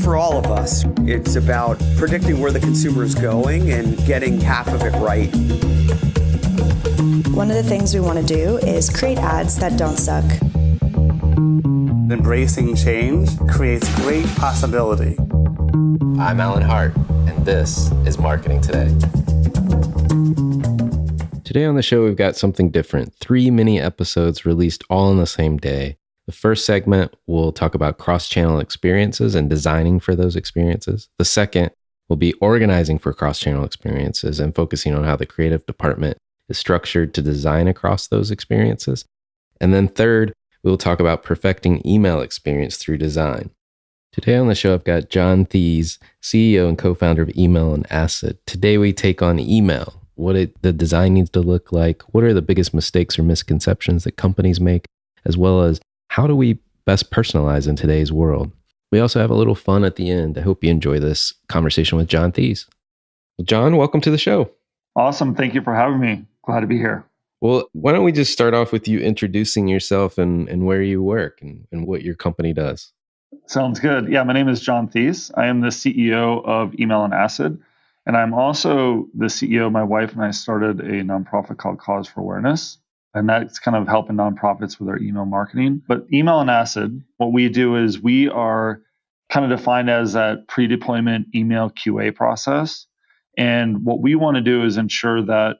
for all of us. It's about predicting where the consumer is going and getting half of it right. One of the things we want to do is create ads that don't suck. Embracing change creates great possibility. I'm Alan Hart, and this is Marketing Today. Today on the show, we've got something different. 3 mini episodes released all on the same day. The first segment, we'll talk about cross-channel experiences and designing for those experiences. The second will be organizing for cross-channel experiences and focusing on how the creative department is structured to design across those experiences. And then third, we'll talk about perfecting email experience through design. Today on the show, I've got John Thies, CEO and co-founder of Email and Acid. Today we take on email, what the design needs to look like, what are the biggest mistakes or misconceptions that companies make, as well as how do we best personalize in today's world. We also have a little fun at the end. I hope you enjoy this conversation with John Thies. Well, John, welcome to the show. Awesome. Thank you for having me. Glad to be here. Well, why don't we just start off with you introducing yourself and where you work and what your company does. Sounds good. Yeah, my name is John Thies. I am the CEO of Email and Acid. And I'm also the CEO. My wife and I started a nonprofit called Cause for Awareness. And that's kind of helping nonprofits with their email marketing. But Email and Acid, what we do is we are kind of defined as that pre-deployment email QA process. And what we want to do is ensure that,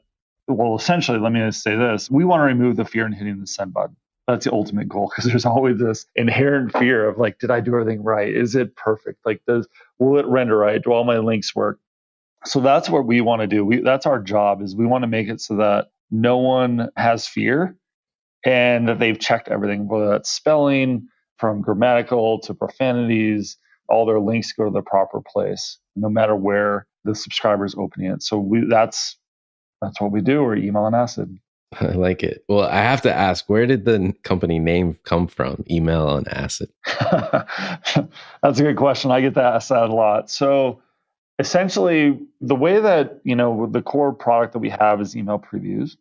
well, essentially, let me just say this. We want to remove the fear in hitting the send button. That's the ultimate goal, because there's always this inherent fear of like, did I do everything right? Is it perfect? Like, will it render right? Do all my links work? So that's what we want to do. That's our job, is we want to make it so that no one has fear and that they've checked everything, whether that's spelling, from grammatical to profanities, all their links go to the proper place, no matter where the subscriber is opening it. So that's what we do. We're Email and Acid. I like it. Well, I have to ask, where did the company name come from, Email and Acid? That's a good question. I get asked that a lot. So essentially, the way that, the core product that we have is email previews.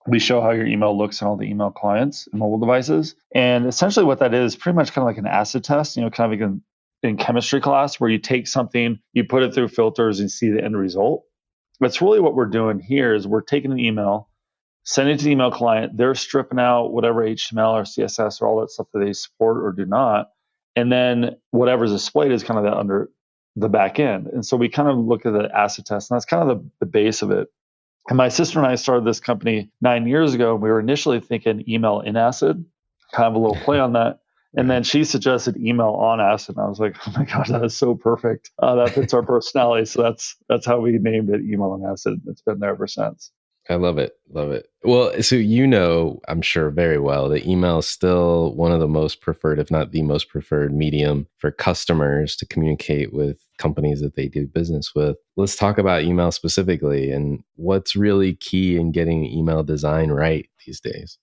We show how your email looks on all the email clients and mobile devices. And essentially what that is, pretty much kind of like an acid test, kind of like in chemistry class, where you take something, you put it through filters and see the end result. That's really what we're doing here, is we're taking an email, sending it to the email client, they're stripping out whatever HTML or CSS or all that stuff that they support or do not. And then whatever's displayed is kind of under the back end. And so we kind of look at the acid test, and that's kind of the base of it. And my sister and I started this company 9 years ago. And we were initially thinking email in acid, kind of a little play on that. And then she suggested email on acid. And I was like, oh my gosh, that is so perfect. That fits our personality. So that's how we named it Email and Acid. It's been there ever since. I love it. Love it. Well, so I'm sure very well, that email is still one of the most preferred, if not the most preferred medium for customers to communicate with companies that they do business with. Let's talk about email specifically and what's really key in getting email design right these days.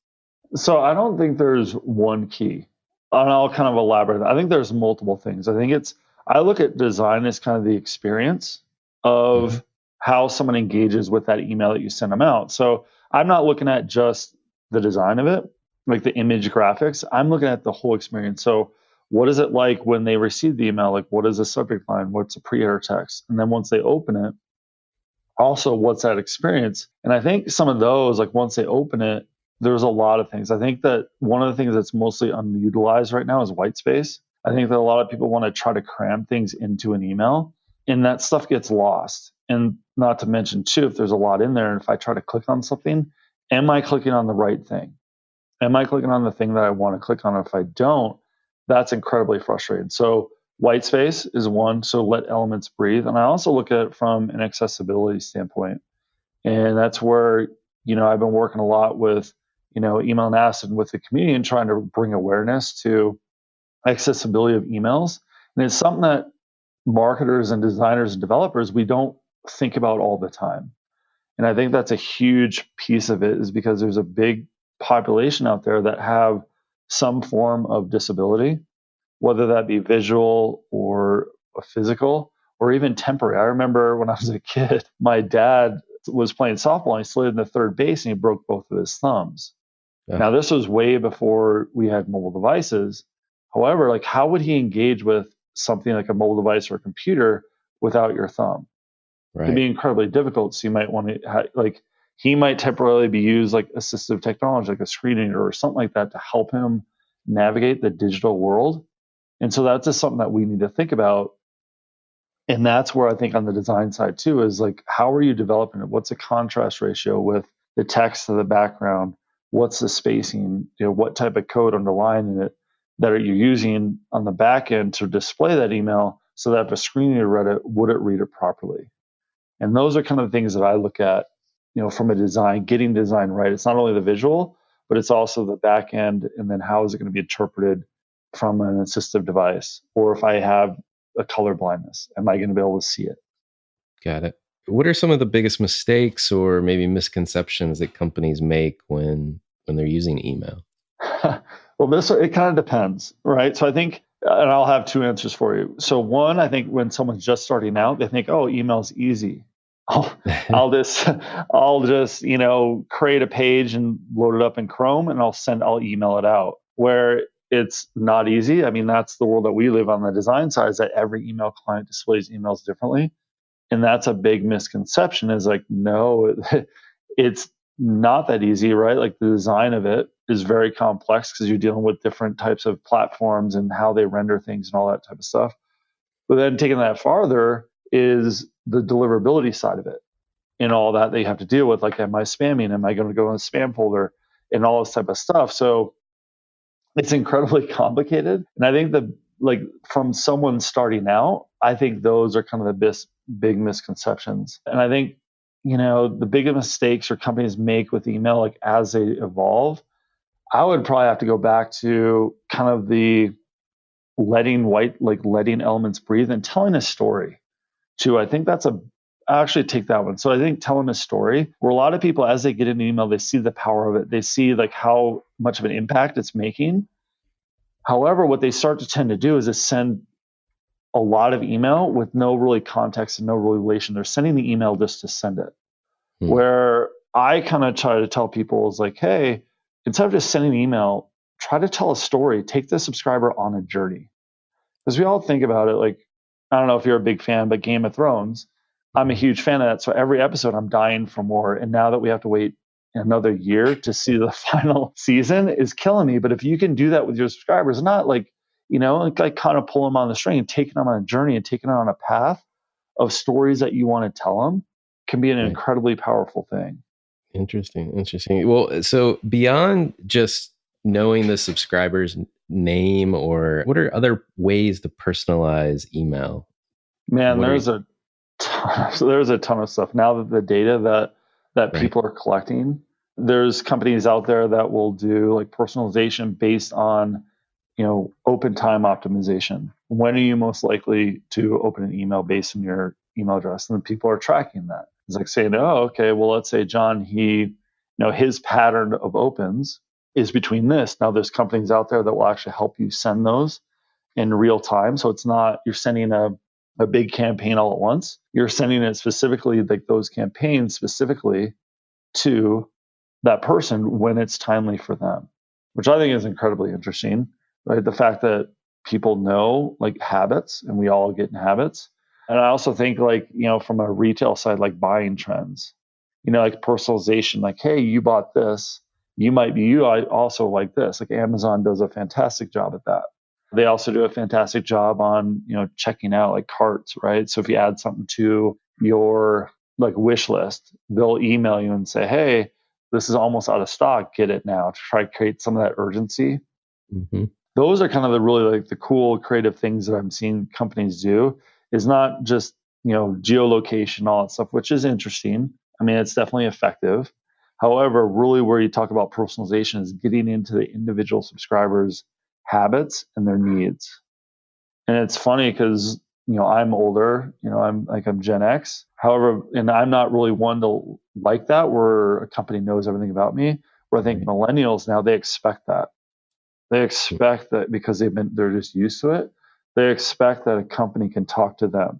So I don't think there's one key. And I'll kind of elaborate. I think there's multiple things. I look at design as kind of the experience of how someone engages with that email that you send them out. So I'm not looking at just the design of it, like the image graphics. I'm looking at the whole experience. So what is it like when they receive the email? Like, what is the subject line? What's the pre-header text? And then once they open it, also, what's that experience? And I think some of those, like once they open it, there's a lot of things. I think that one of the things that's mostly unutilized right now is white space. I think that a lot of people want to try to cram things into an email, and that stuff gets lost. And not to mention, too, if there's a lot in there, and if I try to click on something, am I clicking on the right thing? Am I clicking on the thing that I want to click on? If I don't, that's incredibly frustrating. So white space is one. So let elements breathe. And I also look at it from an accessibility standpoint. And that's where, I've been working a lot with, Email and Acid with the community and trying to bring awareness to accessibility of emails. And it's something that marketers and designers and developers, we don't think about all the time. And I think that's a huge piece of it, is because there's a big population out there that have some form of disability, whether that be visual or physical or even temporary. I remember when I was a kid, my dad was playing softball and he slid in the third base and he broke both of his thumbs. Yeah. Now, this was way before we had mobile devices. However, like, how would he engage with something like a mobile device or a computer without your thumb. It can Right. be incredibly difficult. So you might want to like he might temporarily be used like assistive technology, like a screen reader or something like that to help him navigate the digital world. And so that's just something that we need to think about. And that's where I think on the design side too is like, how are you developing it? What's the contrast ratio with the text to the background? What's the spacing? What type of code underlying it that are you using on the back end to display that email so that if a screen reader read it, would it read it properly? And those are kind of the things that I look at, from a design, getting design right. It's not only the visual, but it's also the back end. And then how is it going to be interpreted from an assistive device? Or if I have a color blindness, am I going to be able to see it? Got it. What are some of the biggest mistakes or maybe misconceptions that companies make when they're using email? Well, it kind of depends, right? So I think, and I'll have two answers for you. So one, I think when someone's just starting out, they think, oh, email's easy. I'll, I'll just, I'll just, create a page and load it up in Chrome, and I'll email it out. Where it's not easy. I mean, that's the world that we live on the design side. Is that every email client displays emails differently, and that's a big misconception. Is like, no, it's not that easy, right? Like the design of it is very complex because you're dealing with different types of platforms and how they render things and all that type of stuff. But then taking that farther is the deliverability side of it and all that you have to deal with. Like, am I spamming? Am I going to go in a spam folder and all this type of stuff? So it's incredibly complicated. And I think that, like, from someone starting out, I think those are kind of the big misconceptions. And I think, the biggest mistakes or companies make with email, like as they evolve, I would probably have to go back to kind of the letting elements breathe and telling a story too. I think I actually take that one. So I think telling a story, where a lot of people, as they get an email, they see the power of it. They see like how much of an impact it's making. However, what they start to tend to do is to send a lot of email with no really context and no real relation. They're sending the email just to send it. Where I kind of try to tell people is like, hey, instead of just sending an email, try to tell a story. Take the subscriber on a journey. Because we all think about it like, I don't know if you're a big fan, but Game of Thrones, I'm a huge fan of that. So every episode, I'm dying for more. And now that we have to wait another year to see the final season is killing me. But if you can do that with your subscribers, not like, like kind of pull them on the string and taking them on a journey and taking them on a path of stories that you want to tell them, can be an Right. incredibly powerful thing. Interesting. Well, so beyond just knowing the subscriber's name, or what are other ways to personalize email? Man, What are there's a ton of stuff now that the data that right? people are collecting. There's companies out there that will do like personalization based on, open time optimization. When are you most likely to open an email based on your email address? And people are tracking that. It's like saying, oh, okay, well, let's say John, his pattern of opens is between this. Now there's companies out there that will actually help you send those in real time. So it's not you're sending a big campaign all at once. You're sending it specifically, like those campaigns specifically to that person when it's timely for them, which I think is incredibly interesting, right? The fact that people know like habits and we all get in habits. And I also think like, from a retail side, like buying trends, like personalization, like, hey, you bought this. I also like this. Like Amazon does a fantastic job at that. They also do a fantastic job on, checking out like carts, right? So if you add something to your like wish list, they'll email you and say, hey, this is almost out of stock, get it now, to try to create some of that urgency. Mm-hmm. Those are kind of the really like the cool creative things that I'm seeing companies do, is not just, geolocation, all that stuff, which is interesting. I mean, it's definitely effective. However, really where you talk about personalization is getting into the individual subscribers' habits and their needs. And it's funny because, I'm older, I'm Gen X. However, and I'm not really one to like that where a company knows everything about me. Where I think Right. millennials now, they expect that. They expect that because they're just used to it. They expect that a company can talk to them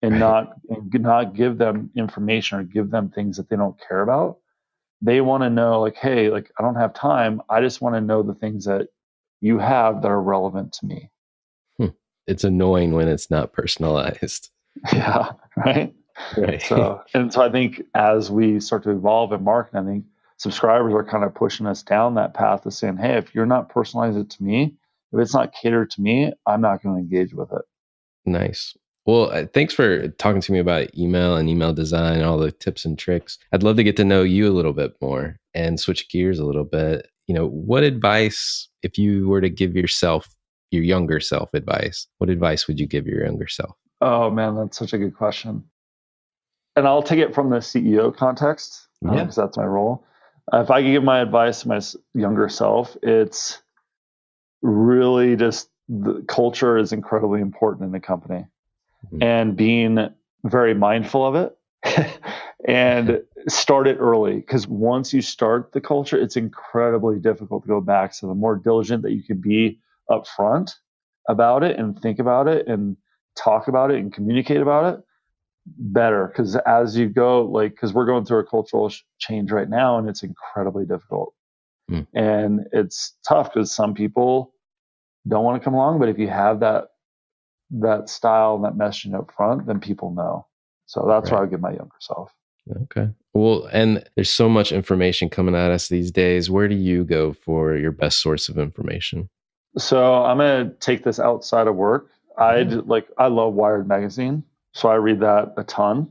and Right. not give them information or give them things that they don't care about. They want to know like, hey, like I don't have time. I just want to know the things that you have that are relevant to me. Hmm. it's annoying when it's not personalized. Yeah, right. Right. So I think as we start to evolve in marketing, I think subscribers are kind of pushing us down that path of saying, hey, if you're not personalizing it to me, if it's not catered to me, I'm not going to engage with it. Nice. Well, thanks for talking to me about email and email design, all the tips and tricks. I'd love to get to know you a little bit more and switch gears a little bit. What advice, if you were to give yourself, your younger self advice, what advice would you give your younger self? Oh man, that's such a good question. And I'll take it from the CEO context because that's my role. If I could give my advice to my younger self, it's really just the culture is incredibly important in the company. And being very mindful of it and start it early. Because once you start the culture, it's incredibly difficult to go back. So the more diligent that you can be upfront about it and think about it and talk about it and communicate about it, better. Because as you go, because we're going through a cultural change right now, and it's incredibly difficult. And it's tough because some people don't want to come along. But if you have that style and that messaging up front, then people know. So that's what I would give my younger self. Okay. Well, and there's so much information coming at us these days. Where do you go for your best source of information? So I'm going to take this outside of work. I love Wired magazine. So I read that a ton.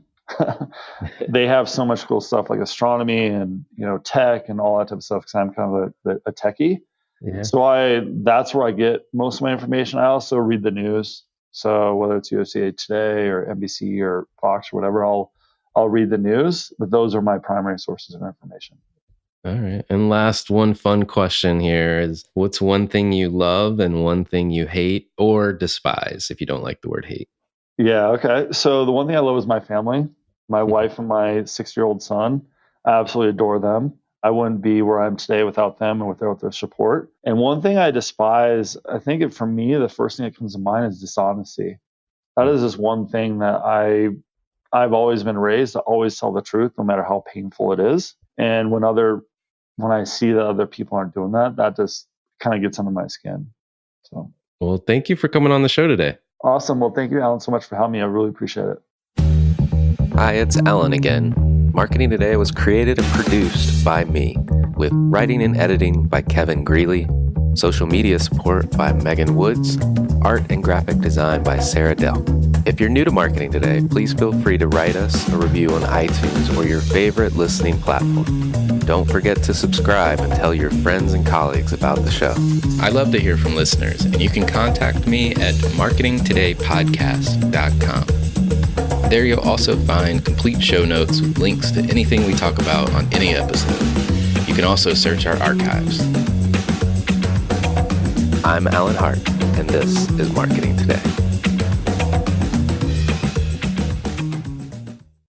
They have so much cool stuff like astronomy and, tech and all that type of stuff because I'm kind of a techie. Yeah. So that's where I get most of my information. I also read the news. So whether it's USA Today or NBC or Fox or whatever, I'll read the news, but those are my primary sources of information. All right. And last one fun question here is, what's one thing you love and one thing you hate or despise, if you don't like the word hate? Yeah. Okay. So the one thing I love is my family, my wife and my 6-year-old son. I absolutely adore them. I wouldn't be where I am today without them and without their support. And one thing I despise, I think for me, the first thing that comes to mind is dishonesty. That is just one thing that I've always been raised to always tell the truth, no matter how painful it is. And when I see that other people aren't doing that, that just kind of gets under my skin. So, well, thank you for coming on the show today. Awesome. Well, thank you, Alan, so much for having me. I really appreciate it. Hi, it's Alan again. Marketing Today was created and produced by me, with writing and editing by Kevin Greeley, social media support by Megan Woods, art and graphic design by Sarah Dell. If you're new to Marketing Today, please feel free to write us a review on iTunes or your favorite listening platform. Don't forget to subscribe and tell your friends and colleagues about the show. I love to hear from listeners, and you can contact me at marketingtodaypodcast.com. There you'll also find complete show notes with links to anything we talk about on any episode. You can also search our archives. I'm Alan Hart, and this is Marketing Today.